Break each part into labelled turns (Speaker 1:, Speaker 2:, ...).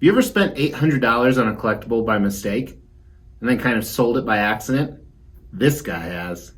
Speaker 1: you ever spent $800 on a collectible by mistake and then kind of sold it by accident? This guy has.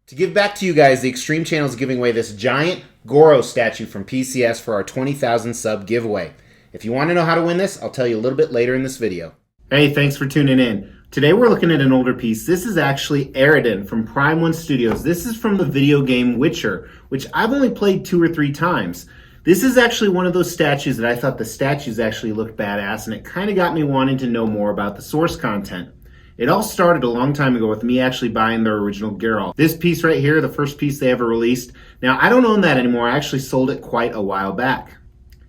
Speaker 1: To give back to you guys, the Extreme Channel is giving away this giant Goro statue from PCS for our 20,000 sub giveaway. If you want to know how to win this, I'll tell you a little bit later in this video. Hey, thanks for tuning in. Today we're looking at an older piece. This is actually Aroden from Prime 1 Studios. This is from the video game Witcher, which I've only played 2 or 3 times. This is actually one of those statues that I thought the statues actually looked badass, and it kind of got me wanting to know more about the source content. It all started a long time ago with me actually buying their original Geralt. This piece right here, the first piece they ever released. Now, I don't own that anymore. I actually sold it quite a while back.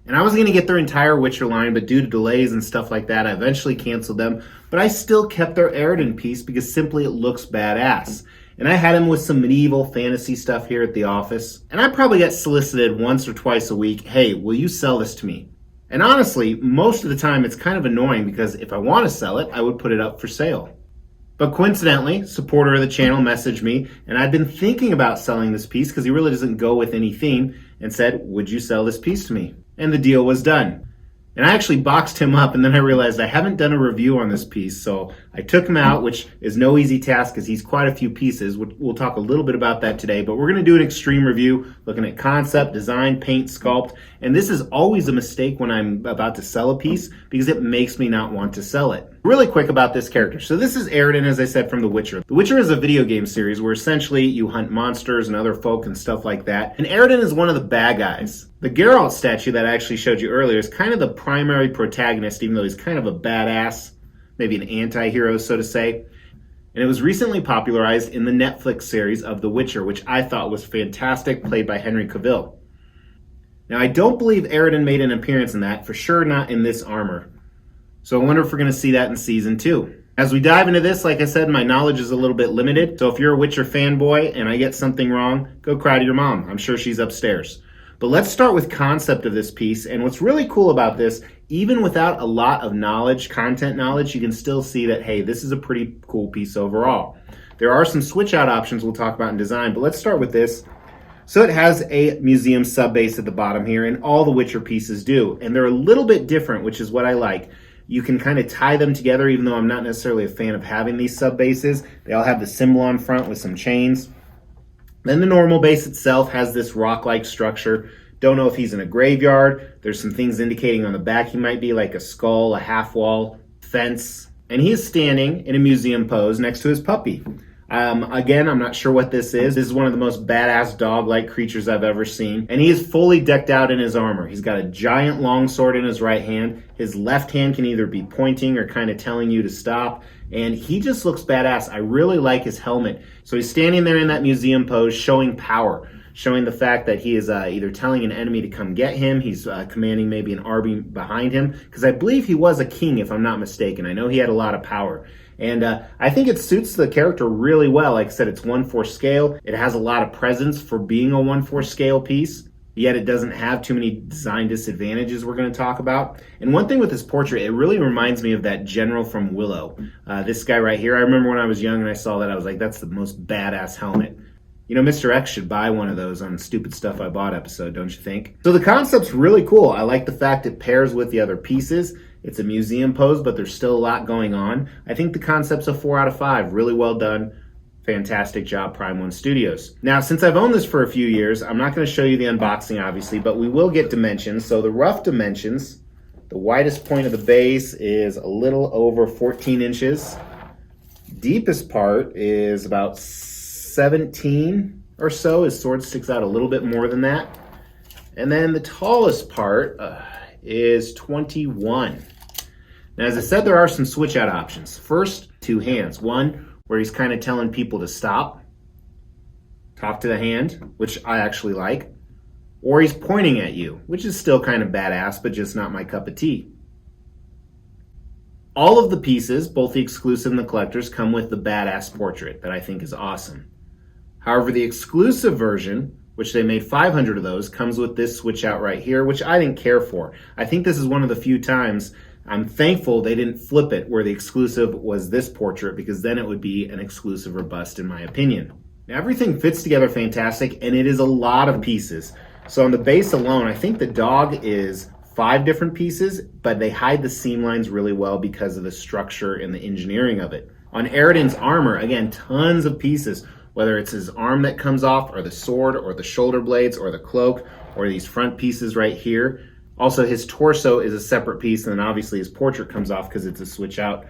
Speaker 1: And I was going to get their entire Witcher line, but due to delays and stuff like that, I eventually canceled them. But I still kept their Aroden piece because simply it looks badass. And I had him with some medieval fantasy stuff here at the office. And I probably get solicited once or twice a week, hey, will you sell this to me? And honestly, most of the time it's kind of annoying because if I want to sell it, I would put it up for sale. But coincidentally, a supporter of the channel messaged me, and I'd been thinking about selling this piece because he really doesn't go with any theme, and said, would you sell this piece to me? And the deal was done. And I actually boxed him up, and then I realized I haven't done a review on this piece, so I took him out, which is no easy task because he's quite a few pieces. We'll talk a little bit about that today, but we're going to do an extreme review, looking at concept, design, paint, sculpt, and this is always a mistake when I'm about to sell a piece because it makes me not want to sell it. Really quick about this character. So this is Aroden, as I said, from The Witcher. The Witcher is a video game series where essentially you hunt monsters and other folk and stuff like that, and Aroden is one of the bad guys. The Geralt statue that I actually showed you earlier is kind of the primary protagonist, even though he's kind of a badass, maybe an anti-hero, so to say. And it was recently popularized in the Netflix series of The Witcher, which I thought was fantastic, played by Henry Cavill. Now, I don't believe Aroden made an appearance in that, for sure not in this armor. So I wonder if we're going to see that in Season 2. As we dive into this, like I said, my knowledge is a little bit limited. So if you're a Witcher fanboy and I get something wrong, go cry to your mom. I'm sure she's upstairs. But let's start with concept of this piece. And what's really cool about this, even without a lot of knowledge, content knowledge, you can still see that, hey, this is a pretty cool piece overall. There are some switch out options we'll talk about in design, but let's start with this. So it has a museum sub base at the bottom here, and all the Witcher pieces do. And they're a little bit different, which is what I like. You can kind of tie them together, even though I'm not necessarily a fan of having these sub bases. They all have the symbol on front with some chains. Then the normal base itself has this rock-like structure. Don't know if he's in a graveyard. There's some things indicating on the back he might be, like a skull, a half-wall, fence. And he is standing in a museum pose next to his puppy. Again, I'm not sure what this is. This is one of the most badass dog-like creatures I've ever seen. And he is fully decked out in his armor. He's got a giant long sword in his right hand. His left hand can either be pointing or kind of telling you to stop. And he just looks badass. I really like his helmet. So he's standing there in that museum pose showing power, showing the fact that he is either telling an enemy to come get him. He's commanding maybe an army behind him. Because I believe he was a king, if I'm not mistaken. I know he had a lot of power. And I think it suits the character really well. Like I said, it's 1/4 scale. It has a lot of presence for being a 1/4 scale piece. Yet it doesn't have too many design disadvantages we're going to talk about. And one thing with this portrait, it really reminds me of that general from Willow. This guy right here, I remember when I was young and I saw that, I was like, that's the most badass helmet. You know, Mr. X should buy one of those on the Stupid Stuff I Bought episode, don't you think? So the concept's really cool. I like the fact it pairs with the other pieces. It's a museum pose, but there's still a lot going on. I think the concept's a 4 out of 5. Really well done. Fantastic job, Prime 1 Studios. Now, since I've owned this for a few years, I'm not going to show you the unboxing, obviously, but we will get dimensions. So the rough dimensions, the widest point of the base is a little over 14 inches. Deepest part is about 17 or so. His sword sticks out a little bit more than that. And then the tallest part is 21. Now, as I said, there are some switch out options. First, 2 hands. One where he's kind of telling people to stop, talk to the hand, which I actually like, or he's pointing at you, which is still kind of badass, but just not my cup of tea. All of the pieces, both the exclusive and the collectors, come with the badass portrait that I think is awesome. However, the exclusive version, which they made 500 of those, comes with this switch out right here, which I didn't care for. I think this is one of the few times I'm thankful they didn't flip it where the exclusive was this portrait, because then it would be an exclusive or bust in my opinion. Now, everything fits together fantastic, and it is a lot of pieces. So on the base alone, I think the dog is 5 different pieces, but they hide the seam lines really well because of the structure and the engineering of it. On Aridin's armor, again, tons of pieces, whether it's his arm that comes off, or the sword, or the shoulder blades, or the cloak, or these front pieces right here. Also, his torso is a separate piece, and then obviously his portrait comes off because it's a switch out.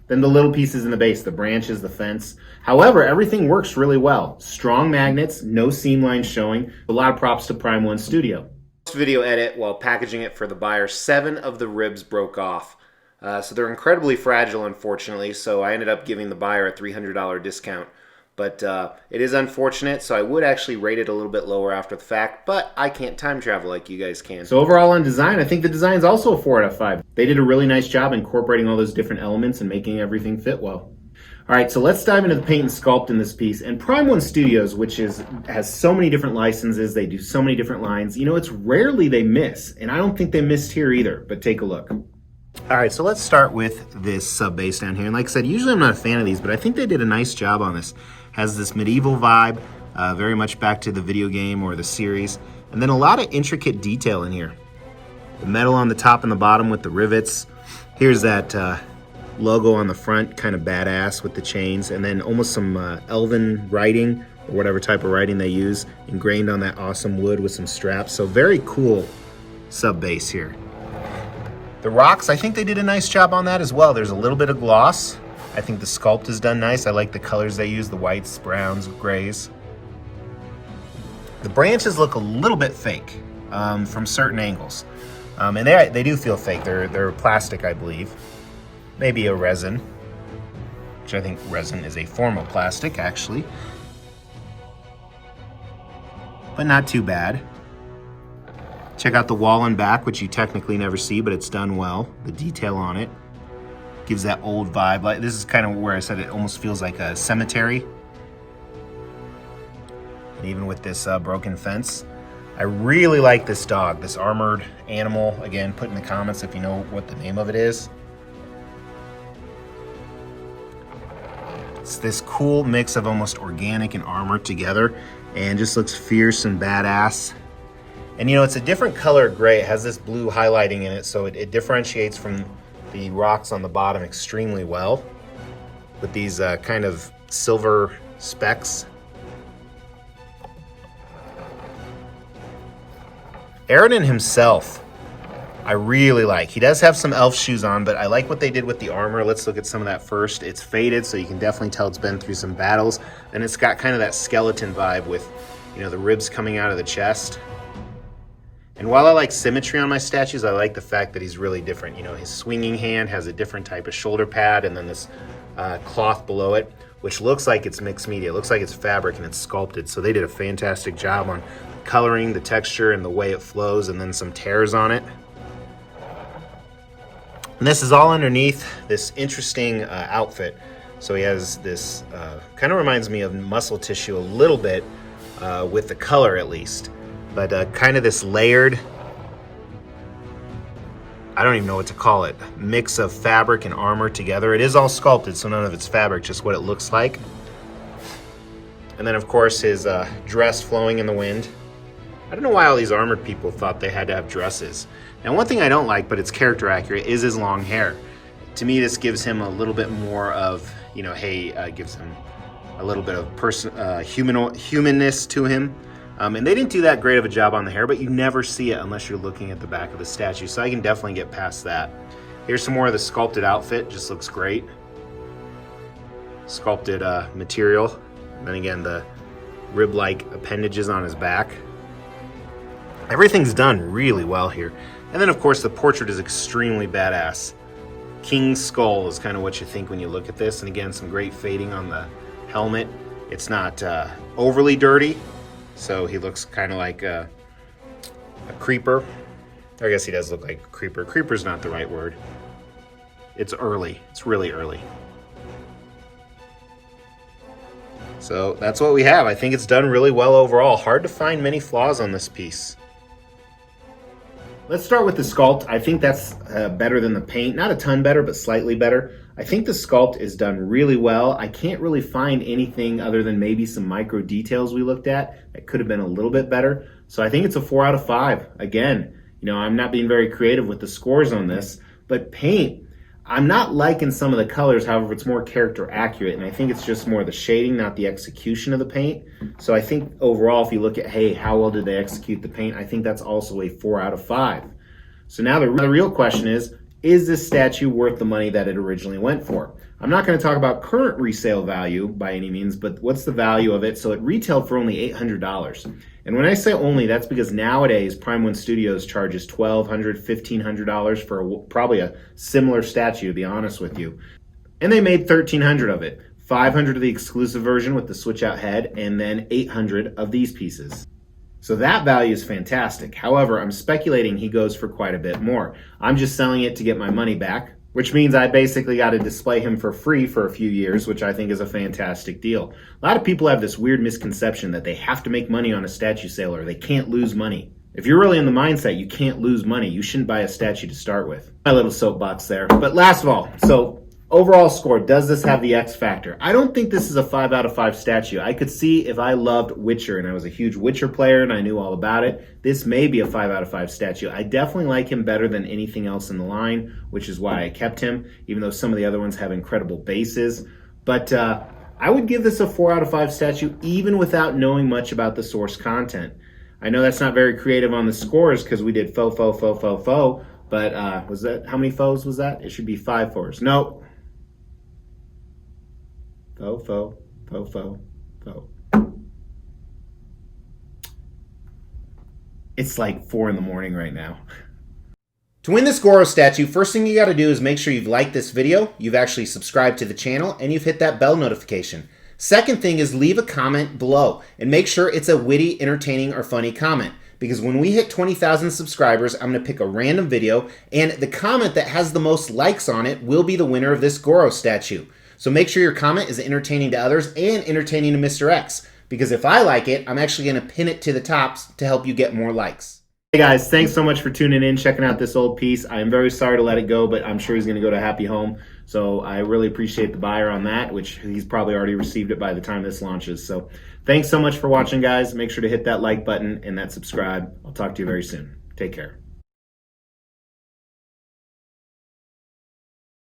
Speaker 1: Then the little pieces in the base, the branches, the fence. However, everything works really well. Strong magnets, no seam lines showing. A lot of props to Prime One Studio. Video edit while packaging it for the buyer, 7 of the ribs broke off. So they're incredibly fragile, unfortunately, so I ended up giving the buyer a $300 discount. But it is unfortunate, so I would actually rate it a little bit lower after the fact, but I can't time travel like you guys can. So overall on design, I think the design is also a 4 out of 5. They did a really nice job incorporating all those different elements and making everything fit well. All right, so let's dive into the paint and sculpt in this piece. And Prime One Studios, which has so many different licenses, they do so many different lines. You know, it's rarely they miss, and I don't think they missed here either, but take a look. All right, so let's start with this sub base down here. And like I said, usually I'm not a fan of these, but I think they did a nice job on this. Has this medieval vibe, very much back to the video game or the series. And then a lot of intricate detail in here. The metal on the top and the bottom with the rivets. Here's that logo on the front, kind of badass with the chains. And then almost some elven writing, or whatever type of writing they use, ingrained on that awesome wood with some straps. So very cool sub base here. The rocks, I think they did a nice job on that as well. There's a little bit of gloss. I think the sculpt is done nice. I like the colors they use, the whites, browns, grays. The branches look a little bit fake from certain angles. And they do feel fake. They're plastic, I believe. Maybe a resin, which I think resin is a form of plastic, actually. But not too bad. Check out the wall and back, which you technically never see, but it's done well. The detail on it gives that old vibe. Like, this is kind of where I said it almost feels like a cemetery. And even with this broken fence. I really like this dog, this armored animal. Again, put in the comments if you know what the name of it is. It's this cool mix of almost organic and armor together, and just looks fierce and badass. And you know, it's a different color gray. It has this blue highlighting in it, so it differentiates from the rocks on the bottom extremely well with these kind of silver specks. Aridin himself, I really like. He does have some elf shoes on, but I like what they did with the armor. Let's look at some of that first. It's faded, so you can definitely tell it's been through some battles. And it's got kind of that skeleton vibe with, you know, the ribs coming out of the chest. And while I like symmetry on my statues, I like the fact that he's really different. You know, his swinging hand has a different type of shoulder pad, and then this cloth below it, which looks like it's mixed media. It looks like it's fabric and it's sculpted. So they did a fantastic job on coloring, the texture, and the way it flows, and then some tears on it. And this is all underneath this interesting outfit. So he has this, kind of reminds me of muscle tissue a little bit, with the color at least. But kind of this layered, I don't even know what to call it, mix of fabric and armor together. It is all sculpted, so none of it's fabric, just what it looks like. And then of course his dress flowing in the wind. I don't know why all these armored people thought they had to have dresses. Now one thing I don't like, but it's character accurate, is his long hair. To me, this gives him a little bit more of, you know, gives him a little bit of humanness to him. And they didn't do that great of a job on the hair, but you never see it unless you're looking at the back of the statue. So I can definitely get past that. Here's some more of the sculpted outfit. Just looks great. Sculpted material. And then again, the rib-like appendages on his back. Everything's done really well here. And then, of course, the portrait is extremely badass. King's skull is kind of what you think when you look at this. And again, some great fading on the helmet. It's not overly dirty. So he looks kind of like a creeper. I guess he does look like a creeper. Creeper's not the right word. It's early. It's really early. So that's what we have. I think it's done really well overall. Hard to find many flaws on this piece. Let's start with the sculpt. I think that's better than the paint. Not a ton better, but slightly better. I think the sculpt is done really well. I can't really find anything other than maybe some micro details we looked at that could have been a little bit better. So I think it's a 4 out of 5. Again, I'm not being very creative with the scores on this, but paint, I'm not liking some of the colors. However, it's more character accurate, and I think it's just more the shading, not the execution of the paint. So I think overall, if you look at, hey, how well did they execute the paint, I think that's also a 4 out of 5. So now the real question is this statue worth the money that it originally went for? I'm not going to talk about current resale value by any means, but what's the value of it? So it retailed for only $800. And when I say only, that's because nowadays Prime One Studios charges $1,200, $1,500 for probably a similar statue, to be honest with you. And they made $1,300 of it. $500 of the exclusive version with the switch out head, and then $800 of these pieces. So that value is fantastic. However, I'm speculating he goes for quite a bit more. I'm just selling it to get my money back, which means I basically got to display him for free for a few years, which I think is a fantastic deal. A lot of people have this weird misconception that they have to make money on a statue sale or they can't lose money. If you're really in the mindset you can't lose money, you shouldn't buy a statue to start with. My little soapbox there. But last of all, so overall score, does this have the X factor? I don't think this is a 5 out of 5 statue. I could see if I loved Witcher and I was a huge Witcher player and I knew all about it, this may be a 5 out of 5 statue. I definitely like him better than anything else in the line, which is why I kept him, even though some of the other ones have incredible bases. But I would give this a 4 out of 5 statue even without knowing much about the source content. I know that's not very creative on the scores because we did faux, faux, faux, faux, faux, but was that, how many faux was that? It should be 5 fours. No. Faux, faux, faux, faux, faux. It's like 4 in the morning right now. To win this Goro statue, first thing you got to do is make sure you've liked this video, you've actually subscribed to the channel, and you've hit that bell notification. Second thing is leave a comment below, and make sure it's a witty, entertaining, or funny comment. Because when we hit 20,000 subscribers, I'm going to pick a random video, and the comment that has the most likes on it will be the winner of this Goro statue. So make sure your comment is entertaining to others and entertaining to Mr. X. Because if I like it, I'm actually going to pin it to the tops to help you get more likes. Hey guys, thanks so much for tuning in, checking out this old piece. I am very sorry to let it go, but I'm sure he's going to go to a happy home. So I really appreciate the buyer on that, which he's probably already received it by the time this launches. So thanks so much for watching, guys. Make sure to hit that like button and that subscribe. I'll talk to you very soon. Take care.